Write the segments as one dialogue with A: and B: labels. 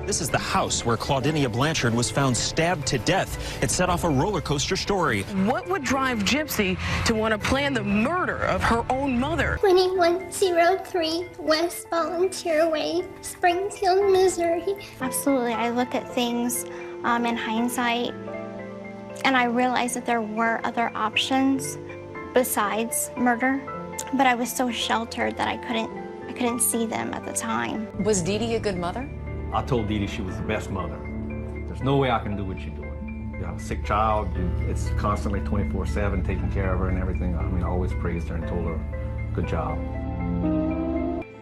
A: This is the house where Claudinia Blanchard was found stabbed to death. It set off a roller coaster story.
B: What would drive Gypsy to want to plan the murder of her own mother?
C: 2103 West Volunteer Way, Springfield, Missouri.
D: Absolutely. I look at things in hindsight, and I realized that there were other options besides murder, but I was so sheltered that I couldn't see them at the time.
E: Was Dee Dee a good mother?
F: I told Dee Dee she was the best mother. There's no way I can do what you're doing. You have a sick child, it's constantly 24/7 taking care of her and everything. I mean, I always praised her and told her, good job.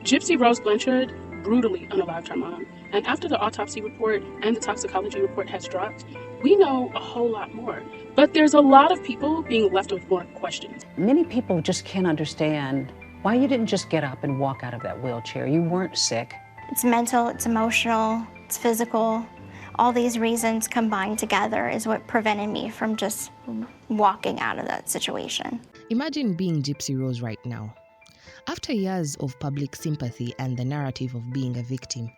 G: Gypsy-Rose Blanchard brutally unalived her mom. And after the autopsy report and the toxicology report has dropped, we know a whole lot more. But there's a lot of people being left with more questions.
H: Many people just can't understand why you didn't just get up and walk out of that wheelchair. You weren't sick.
D: It's mental, it's emotional, it's physical. All these reasons combined together is what prevented me from just walking out of that situation.
I: Imagine being Gypsy Rose right now. After years of public sympathy and the narrative of being a victim,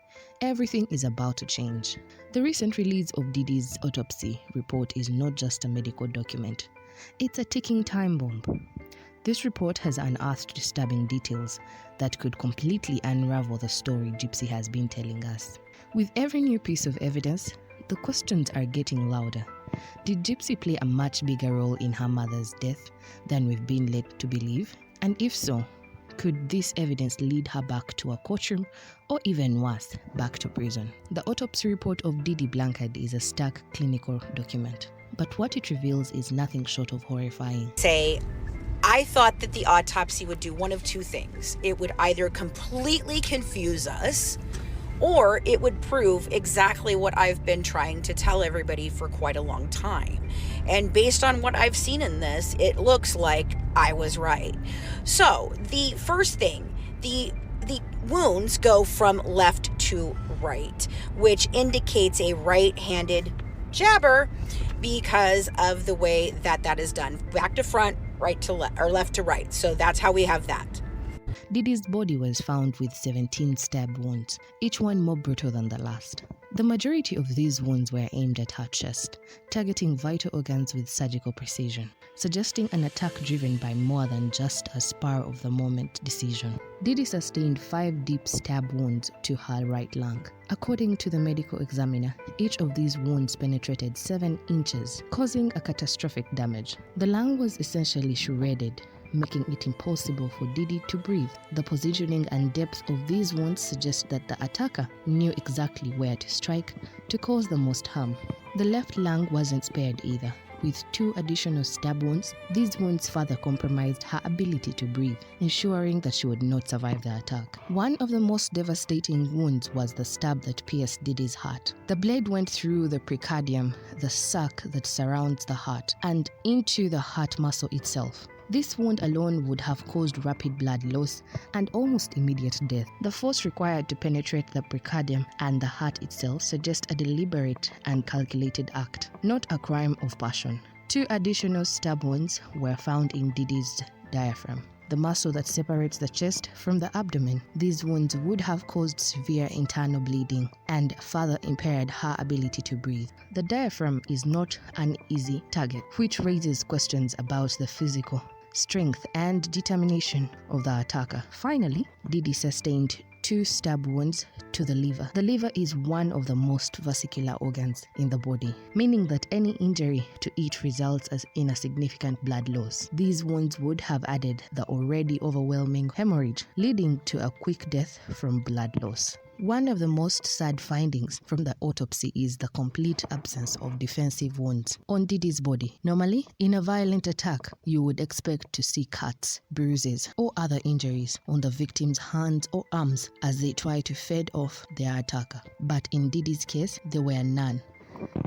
I: everything is about to change. The recent release of Dee Dee's autopsy report is not just a medical document. It's a ticking time bomb. This report has unearthed disturbing details that could completely unravel the story Gypsy has been telling us. With every new piece of evidence, the questions are getting louder. Did Gypsy play a much bigger role in her mother's death than we've been led to believe? And if so, could this evidence lead her back to a courtroom, or even worse, back to prison? The autopsy report of Dee Dee Blanchard is a stark clinical document, but what it reveals is nothing short of horrifying.
J: I thought that the autopsy would do one of two things. It would either completely confuse us, or it would prove exactly what I've been trying to tell everybody for quite a long time. And based on what I've seen in this, it looks like I was right. So the first thing, the wounds go from left to right, which indicates a right-handed jabber because of the way that is done. Back to front, right to left, or left to right. So that's how we have that.
I: Dee Dee's body was found with 17 stab wounds, each one more brutal than the last. The majority of these wounds were aimed at her chest, targeting vital organs with surgical precision, suggesting an attack driven by more than just a spur-of-the-moment decision. Dee Dee sustained 5 deep stab wounds to her right lung. According to the medical examiner, each of these wounds penetrated 7 inches, causing a catastrophic damage. The lung was essentially shredded, making it impossible for Dee Dee to breathe. The positioning and depth of these wounds suggest that the attacker knew exactly where to strike to cause the most harm. The left lung wasn't spared either. With 2 additional stab wounds, these wounds further compromised her ability to breathe, ensuring that she would not survive the attack. One of the most devastating wounds was the stab that pierced Dee Dee's heart. The blade went through the pericardium, the sac that surrounds the heart, and into the heart muscle itself. This wound alone would have caused rapid blood loss and almost immediate death. The force required to penetrate the pericardium and the heart itself suggests a deliberate and calculated act, not a crime of passion. 2 additional stab wounds were found in Dee Dee's diaphragm, the muscle that separates the chest from the abdomen. These wounds would have caused severe internal bleeding and further impaired her ability to breathe. The diaphragm is not an easy target, which raises questions about the physical strength and determination of the attacker. Finally, Dee Dee sustained 2 stab wounds to the liver. The liver is one of the most vascular organs in the body, meaning that any injury to it results in a significant blood loss. These wounds would have added the already overwhelming hemorrhage, leading to a quick death from blood loss. One of the most sad findings from the autopsy is the complete absence of defensive wounds on Dee Dee's body. Normally, in a violent attack, you would expect to see cuts, bruises, or other injuries on the victim's hands or arms as they try to fend off their attacker. But in Dee Dee's case, there were none.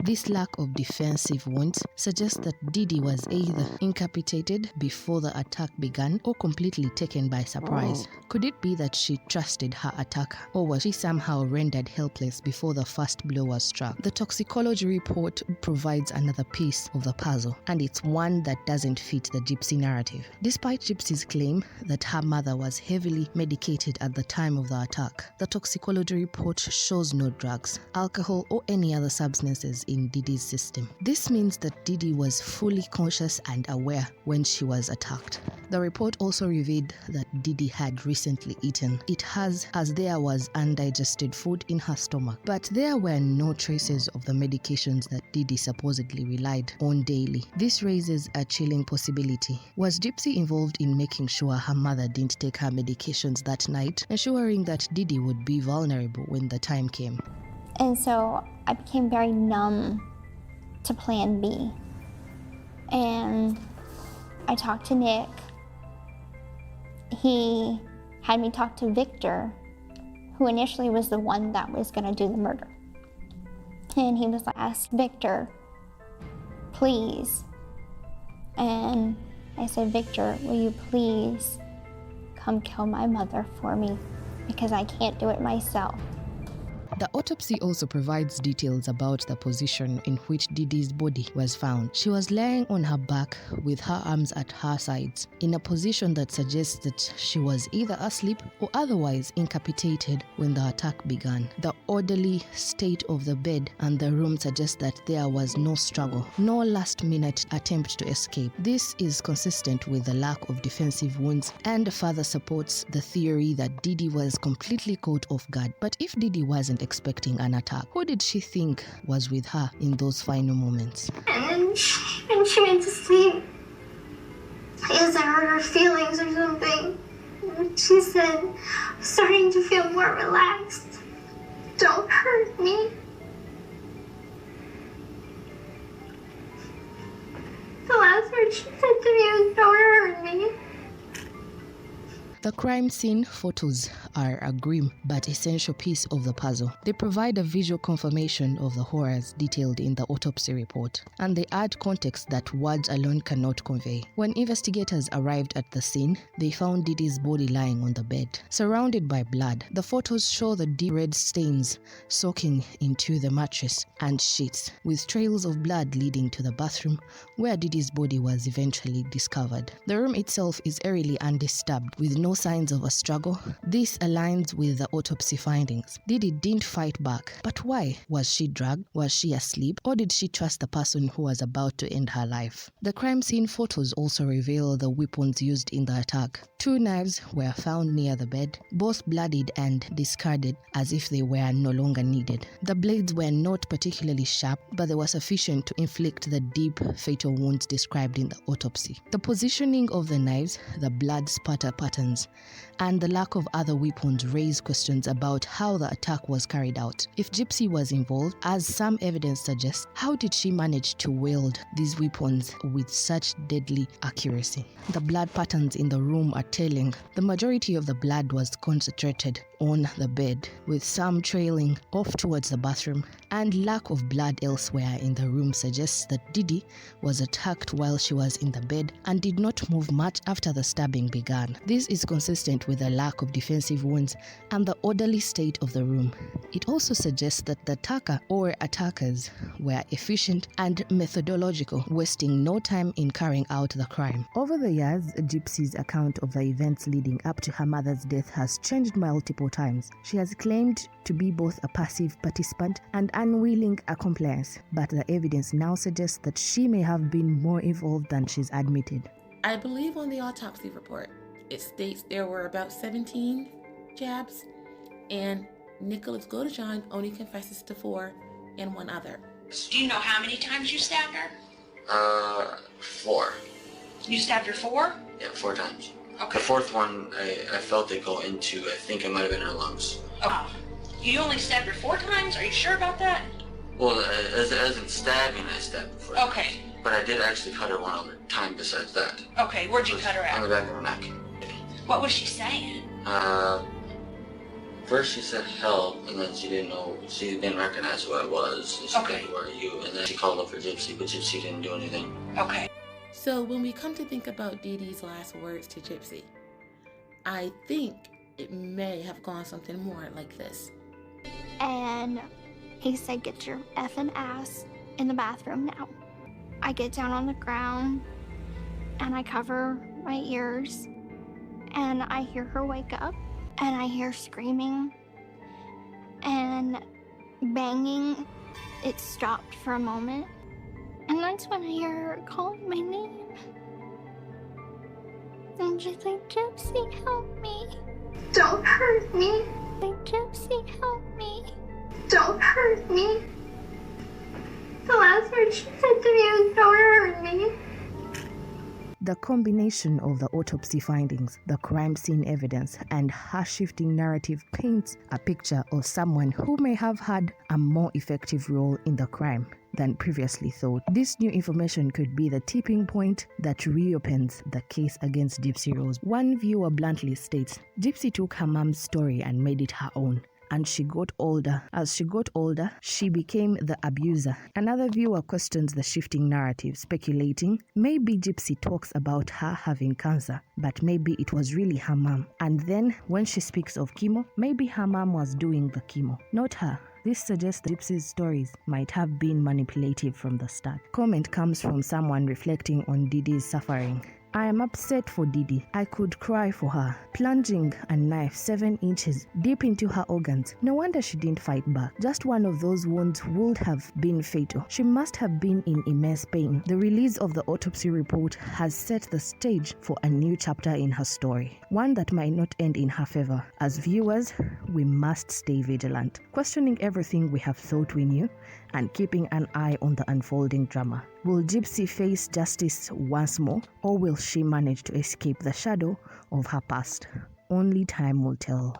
I: This lack of defensive wounds suggests that Didi was either incapacitated before the attack began or completely taken by surprise. Could it be that she trusted her attacker, or was she somehow rendered helpless before the first blow was struck? The toxicology report provides another piece of the puzzle, and it's one that doesn't fit the Gypsy narrative. Despite Gypsy's claim that her mother was heavily medicated at the time of the attack, the toxicology report shows no drugs, alcohol, or any other substances in Didi's system. This means that Didi was fully conscious and aware when she was attacked. The report also revealed that Didi had recently eaten. It has, as there was undigested food in her stomach, but there were no traces of the medications that Didi supposedly relied on daily. This raises a chilling possibility. Was Gypsy involved in making sure her mother didn't take her medications that night, ensuring that Didi would be vulnerable when the time came?
D: And so I became very numb to Plan B. And I talked to Nick. He had me talk to Victor, who initially was the one that was going to do the murder. And he was like, ask Victor, please. And I said, Victor, will you please come kill my mother for me, because I can't do it myself.
I: The autopsy also provides details about the position in which Didi's body was found. She was lying on her back with her arms at her sides, in a position that suggests that she was either asleep or otherwise incapacitated when the attack began. The orderly state of the bed and the room suggest that there was no struggle, no last-minute attempt to escape. This is consistent with the lack of defensive wounds and further supports the theory that Didi was completely caught off guard. But if Didi wasn't expecting an attack, who did she think was with her in those final moments?
C: And then when she went to sleep, I guess I hurt her feelings or something. And she said, I'm starting to feel more relaxed. Don't hurt me. The last word she said to me was, don't hurt me.
I: The crime scene photos are a grim but essential piece of the puzzle. They provide a visual confirmation of the horrors detailed in the autopsy report, and they add context that words alone cannot convey. When investigators arrived at the scene, they found Didi's body lying on the bed, surrounded by blood. The photos show the deep red stains soaking into the mattress and sheets, with trails of blood leading to the bathroom where Didi's body was eventually discovered. The room itself is eerily undisturbed, with no signs of a struggle. This aligns with the autopsy findings. Didi didn't fight back. But why? Was she drugged? Was she asleep? Or did she trust the person who was about to end her life? The crime scene photos also reveal the weapons used in the attack. 2 knives were found near the bed, both bloodied and discarded as if they were no longer needed. The blades were not particularly sharp, but they were sufficient to inflict the deep, fatal wounds described in the autopsy. The positioning of the knives, the blood spatter patterns, and the lack of other weapons raise questions about how the attack was carried out. If Gypsy was involved, as some evidence suggests, how did she manage to wield these weapons with such deadly accuracy? The blood patterns in the room are telling. The majority of the blood was concentrated on the bed, with some trailing off towards the bathroom, and lack of blood elsewhere in the room suggests that Didi was attacked while she was in the bed and did not move much after the stabbing began. This is consistent with the lack of defensive wounds and the orderly state of the room. It also suggests that the attacker or attackers were efficient and methodological, wasting no time in carrying out the crime. Over the years, Gypsy's account of the events leading up to her mother's death has changed multiple times. She has claimed to be both a passive participant and unwilling accomplice, but the evidence now suggests that she may have been more involved than she's admitted.
E: I believe on the autopsy report, it states there were about 17 jabs, and Nicholas Godejohn only confesses to 4 and 1 other.
J: Do you know how many times you stabbed her?
K: 4.
J: You stabbed her 4?
K: Yeah, 4 times.
J: Okay.
K: The 4th one, I felt it go into, I think it might have been her lungs.
J: Oh. You only stabbed her 4 times? Are you sure about that?
K: Well, as in stabbing, I stabbed her 4 times.
J: Okay.
K: But I did actually cut her one other time besides that.
J: Okay, where'd you cut her
K: On
J: at?
K: the back of her neck.
J: What was she saying?
K: First she said help, and then she didn't recognize who I was. And she said, who are you? And then she called up for Gypsy, but Gypsy didn't do anything.
J: Okay.
E: So when we come to think about Dee Dee's last words to Gypsy, I think it may have gone something more like this.
D: And he said, "Get your effing ass in the bathroom now." I get down on the ground and I cover my ears and I hear her wake up and I hear screaming and banging. It stopped for a moment and that's when I hear her calling my name. And she's like, "Gypsy, help me.
C: Don't hurt me.
D: Like, Gypsy, help me.
C: Don't hurt me." The last word she said to me was, "Don't hurt me."
I: The combination of the autopsy findings, the crime scene evidence, and her shifting narrative paints a picture of someone who may have had a more effective role in the crime than previously thought. This new information could be the tipping point that reopens the case against Gypsy-Rose. One viewer bluntly states, "Gypsy took her mom's story and made it her own. And she got older. As she got older, she became the abuser." Another viewer questions the shifting narrative, speculating, maybe Gypsy talks about her having cancer, but maybe it was really her mom. And then, when she speaks of chemo, maybe her mom was doing the chemo, not her. This suggests that Gypsy's stories might have been manipulative from the start. Comment comes from someone reflecting on Dee Dee's suffering. "I am upset for Dee Dee. I could cry for her. Plunging a knife 7 inches deep into her organs. No wonder she didn't fight back. Just one of those wounds would have been fatal. She must have been in immense pain." The release of the autopsy report has set the stage for a new chapter in her story, one that might not end in her favor. As viewers, we must stay vigilant, questioning everything we have thought we knew and keeping an eye on the unfolding drama. Will Gypsy face justice once more, or will she manage to escape the shadow of her past? Only time will tell.